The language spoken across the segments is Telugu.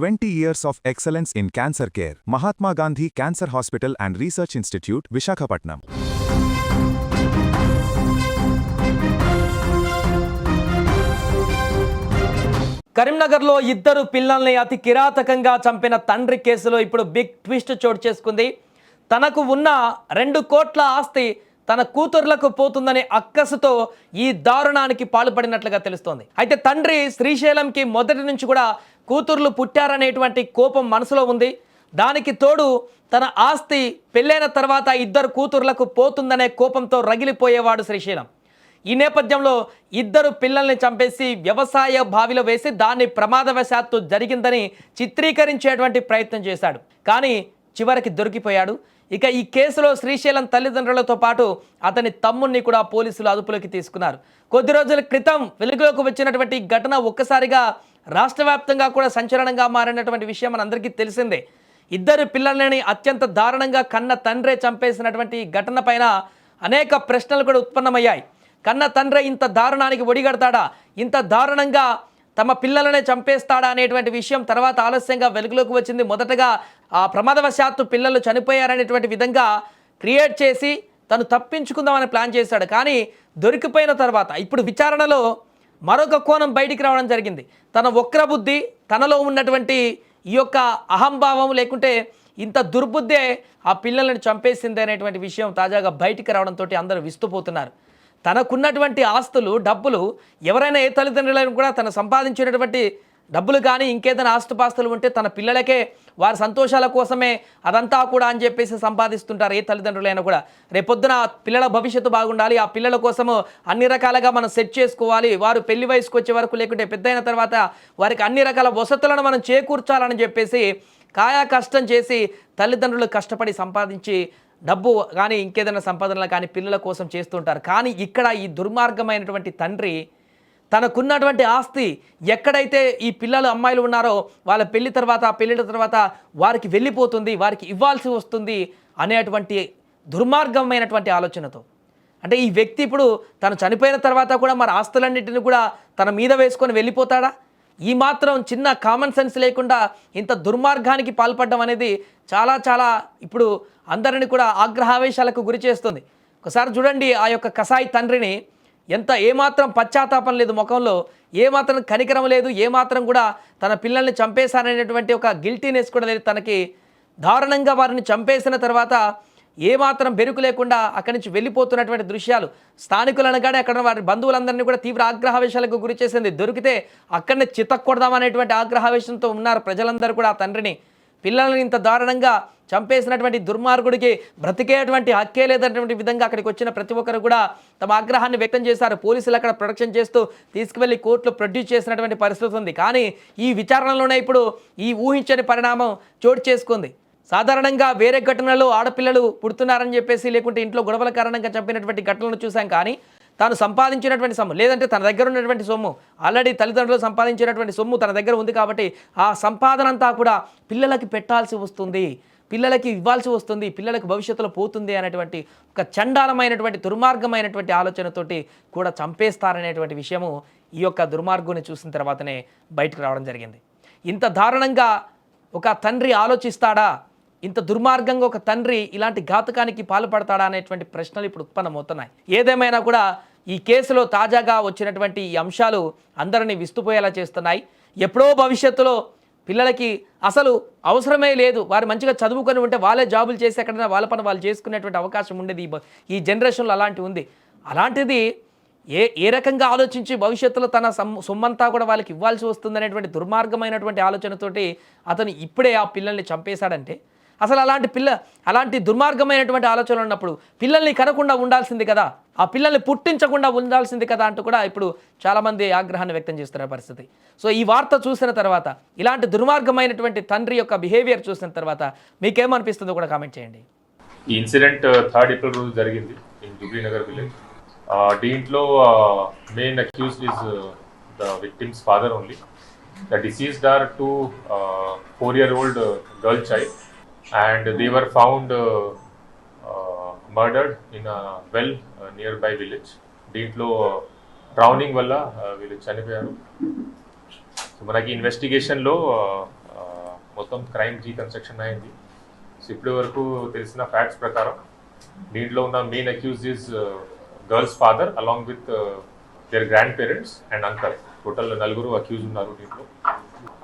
20 years of excellence in cancer care. Mahatma Gandhi Cancer Hospital and Research Institute, Visakhapatnam. కరీంనగర్లో ఇద్దరు పిల్లల్ని అతి కిరాతకంగా చంపిన తండ్రి కేసులో ఇప్పుడు బిగ్ ట్విస్ట్ చోటు చేసుకుంది. తనకు ఉన్న 2 కోట్ల ఆస్తి తన కూతుర్లకు పోతుందనే అక్కసుతో ఈ దారుణానికి పాల్పడినట్లుగా తెలుస్తోంది. అయితే తండ్రి శ్రీశైలంకి మొదటి నుంచి కూడా కూతుర్లు పుట్టారనేటువంటి కోపం మనసులో ఉంది. దానికి తోడు తన ఆస్తి పెళ్ళైన తర్వాత 2 కూతుర్లకు పోతుందనే కోపంతో రగిలిపోయేవాడు శ్రీశైలం. ఈ నేపథ్యంలో 2 పిల్లల్ని చంపేసి వ్యవసాయ బావిలో వేసి దాన్ని ప్రమాదవశాత్తు జరిగిందని చిత్రీకరించేటువంటి ప్రయత్నం చేశాడు. కానీ చివరికి దొరికిపోయాడు. ఇక ఈ కేసులో శ్రీశైలం తల్లిదండ్రులతో పాటు అతని తమ్ముణ్ణి కూడా పోలీసులు అదుపులోకి తీసుకున్నారు. కొద్ది రోజుల క్రితం వెలుగులోకి వచ్చినటువంటి ఘటన ఒక్కసారిగా రాష్ట్ర వ్యాప్తంగా కూడా సంచలనంగా మారినటువంటి విషయం మనందరికీ తెలిసిందే. 2 పిల్లలని అత్యంత దారుణంగా కన్న తండ్రే చంపేసినటువంటి ఘటన పైన అనేక ప్రశ్నలు కూడా ఉత్పన్నమయ్యాయి. కన్న తండ్రి ఇంత దారుణానికి ఒడిగడతాడా, ఇంత దారుణంగా తమ పిల్లలనే చంపేస్తాడా అనేటువంటి విషయం తర్వాత ఆలస్యంగా వెలుగులోకి వచ్చింది. మొదటగా ఆ ప్రమాదవశాత్తు పిల్లలు చనిపోయారనేటువంటి విధంగా క్రియేట్ చేసి తను తప్పించుకుందామని ప్లాన్ చేశాడు. కానీ దొరికిపోయిన తర్వాత ఇప్పుడు విచారణలో మరొక కోణం బయటికి రావడం జరిగింది. తన వక్రబుద్ధి, తనలో ఉన్నటువంటి ఈ యొక్క అహంభావం లేకుంటే ఇంత దుర్బుద్ధే ఆ పిల్లలను చంపేసింది అనేటువంటి విషయం తాజాగా బయటికి రావడంతో అందరూ విస్తుపోతున్నారు. తనకున్నటువంటి ఆస్తులు, డబ్బులు ఎవరైనా ఏ తల్లిదండ్రులను కూడా తను సంపాదించినటువంటి డబ్బులు కానీ ఇంకేదైనా ఆస్తుపాస్తులు ఉంటే తన పిల్లలకే వారి సంతోషాల కోసమే అదంతా కూడా అని చెప్పేసి సంపాదిస్తుంటారు ఏ తల్లిదండ్రులైనా కూడా. రేపొద్దున పిల్లల భవిష్యత్తు బాగుండాలి, ఆ పిల్లల కోసము అన్ని రకాలుగా మనం సెట్ చేసుకోవాలి, వారు పెళ్లి వయసుకు వచ్చే వరకు లేకుంటే పెద్దయిన తర్వాత వారికి అన్ని రకాల వసతులను మనం చేకూర్చాలని చెప్పేసి కాయా కష్టం చేసి తల్లిదండ్రులు కష్టపడి సంపాదించి డబ్బు కానీ ఇంకేదైనా సంపాదనలు కానీ పిల్లల కోసం చేస్తుంటారు. కానీ ఇక్కడ ఈ దుర్మార్గమైనటువంటి తండ్రి తనకున్నటువంటి ఆస్తి ఎక్కడైతే ఈ పిల్లలు అమ్మాయిలు ఉన్నారో వాళ్ళ పెళ్లి తర్వాత వారికి వెళ్ళిపోతుంది, వారికి ఇవ్వాల్సి వస్తుంది అనేటువంటి దుర్మార్గమైనటువంటి ఆలోచనతో, అంటే ఈ వ్యక్తి ఇప్పుడు తను చనిపోయిన తర్వాత కూడా మరి ఆస్తులన్నింటినీ కూడా తన మీద వేసుకొని వెళ్ళిపోతాడా? ఈ మాత్రం చిన్న కామన్ సెన్స్ లేకుండా ఇంత దుర్మార్గానికి పాల్పడడం అనేది చాలా ఇప్పుడు అందరిని కూడా ఆగ్రహావేశాలకు గురి చేస్తుంది. ఒకసారి చూడండి ఆ యొక్క కసాయి తండ్రిని, ఏమాత్రం పశ్చాత్తాపం లేదు ముఖంలో, ఏమాత్రం కనికరం లేదు, ఏమాత్రం కూడా తన పిల్లల్ని చంపేశారనేటువంటి ఒక గిల్టీనెస్ కూడా లేదు తనకి. దారుణంగా వారిని చంపేసిన తర్వాత ఏమాత్రం బెరుకు లేకుండా అక్కడి నుంచి వెళ్ళిపోతున్నటువంటి దృశ్యాలు స్థానికులను కానీ అక్కడ వారి బంధువులందరినీ కూడా తీవ్ర ఆగ్రహావేశాలకు గురి చేసింది. దొరికితే అక్కడనే చితక్కొడదామనేటువంటి ఆగ్రహావేశంతో ఉన్నారు ప్రజలందరూ కూడా. ఆ తండ్రిని, పిల్లల్ని ఇంత దారుణంగా చంపేసినటువంటి దుర్మార్గుడికి బ్రతికేటువంటి హక్కే లేదన్నటువంటి విధంగా అక్కడికి వచ్చిన ప్రతి ఒక్కరు కూడా తమ ఆగ్రహాన్ని వ్యక్తం చేశారు. పోలీసులు అక్కడ ప్రొటెక్షన్ చేస్తూ తీసుకువెళ్ళి కోర్టులో ప్రొడ్యూస్ చేసినటువంటి పరిస్థితి ఉంది. కానీ ఈ విచారణలోనే ఇప్పుడు ఈ ఊహించని పరిణామం చోటు చేసుకుంది. సాధారణంగా వేరే ఘటనలో ఆడపిల్లలు పుడుతున్నారని చెప్పేసి లేకుంటే ఇంట్లో గొడవల కారణంగా చంపినటువంటి ఘటనలను చూసాం. కానీ తాను సంపాదించినటువంటి సొమ్ము లేదంటే తన దగ్గర ఉన్నటువంటి సొమ్ము, ఆల్రెడీ తల్లిదండ్రులు సంపాదించినటువంటి సొమ్ము తన దగ్గర ఉంది కాబట్టి ఆ సంపాదన అంతా కూడా పిల్లలకి పెట్టాల్సి వస్తుంది, పిల్లలకి ఇవ్వాల్సి వస్తుంది, పిల్లలకు భవిష్యత్తులో పోతుంది అనేటువంటి ఒక చండాలమైనటువంటి దుర్మార్గమైనటువంటి ఆలోచనతోటి కూడా చంపేస్తారనేటువంటి విషయము ఈ యొక్క దుర్మార్గుని చూసిన తర్వాతనే బయటకు రావడం జరిగింది. ఇంత దారుణంగా ఒక తండ్రి ఆలోచిస్తాడా? ఇంత దుర్మార్గంగా ఒక తండ్రి ఇలాంటి ఘాతకానికి పాల్పడతాడా అనేటువంటి ప్రశ్నలు ఇప్పుడు ఉత్పన్నమవుతున్నాయి. ఏదేమైనా కూడా ఈ కేసులో తాజాగా వచ్చినటువంటి ఈ అంశాలు అందరినీ విస్తుపోయేలా చేస్తున్నాయి. ఎప్పుడో భవిష్యత్తులో పిల్లలకి అసలు అవసరమే లేదు, వారు మంచిగా చదువుకొని ఉంటే వాళ్ళే జాబులు చేసి ఎక్కడైనా వాళ్ళ పని వాళ్ళు చేసుకునేటువంటి అవకాశం ఉండేది. ఈ జనరేషన్లో అలాంటివి ఉంది. అలాంటిది ఏ రకంగా ఆలోచించి భవిష్యత్తులో తన సొమ్మంతా కూడా వాళ్ళకి ఇవ్వాల్సి వస్తుందనేటువంటి దుర్మార్గమైనటువంటి ఆలోచనతోటి అతను ఇప్పుడే ఆ పిల్లల్ని చంపేశాడంటే, అసలు అలాంటి దుర్మార్గమైనటువంటి ఆలోచనలు ఉన్నప్పుడు పిల్లల్ని కనకుండా ఉండాల్సింది కదా, ఆ పిల్లల్ని పుట్టించకుండా ఉండాల్సింది కదా అంటూ కూడా ఇప్పుడు చాలామంది ఆగ్రహాన్ని వ్యక్తం చేస్తున్న పరిస్థితి. సో ఈ వార్త చూసిన తర్వాత, ఇలాంటి దుర్మార్గమైనటువంటి తండ్రి యొక్క బిహేవియర్ చూసిన తర్వాత మీకేమనిపిస్తుందో కూడా కామెంట్ చేయండి. ఈ ఇన్సిడెంట్ 3rd April రోజు జరిగింది ఇన్ జుబ్లీనగర్ విలేజ్. దీంట్లో main accused is the victims father only. The deceased are 2 4-year-old girl child. And they were found murdered in a well nearby village. దీంట్లో డ్రౌనింగ్ వల్ల వీళ్ళు చనిపోయారు. సో మనకి ఇన్వెస్టిగేషన్లో మొత్తం క్రైమ్ రీకన్స్ట్రక్షన్ అయింది. సో ఇప్పటి వరకు తెలిసిన ఫ్యాక్ట్స్ ప్రకారం దీంట్లో ఉన్న main accuse is girls father along with their grand parents and uncle. Total 4 accuse ఉన్నారు దీంట్లో.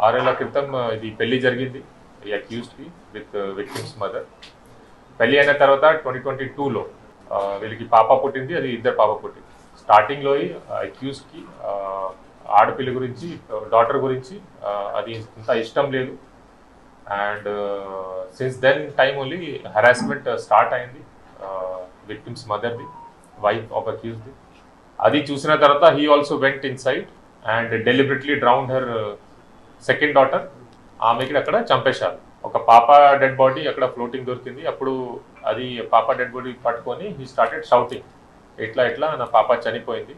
6 ఏళ్ల క్రితం ఇది పెళ్లి జరిగింది ఈ అక్యూజ్డ్కి విత్ విక్టిమ్స్ మదర్. పెళ్లి అయిన తర్వాత 2022లో వీళ్ళకి పాప పుట్టింది, అది 2 పాప పుట్టింది. స్టార్టింగ్లో అక్యూజ్కి ఆడపిల్ల గురించి, డాటర్ గురించి అది ఇంత ఇష్టం లేదు. And since then time only harassment start అయింది విక్టిమ్స్ మదర్ది, వైఫ్ ఆఫ్ అక్యూజ్ది. అది చూసిన తర్వాత he also went inside and deliberately drowned her second daughter. ఆమెకి అక్కడ చంపేశారు. ఒక పాప డెడ్ బాడీ అక్కడ ఫ్లోటింగ్ దొరికింది. అప్పుడు అది పాప డెడ్ బాడీ పట్టుకొని హీ స్టార్టెడ్ షౌటింగ్, ఎట్లా నా పాప చనిపోయింది,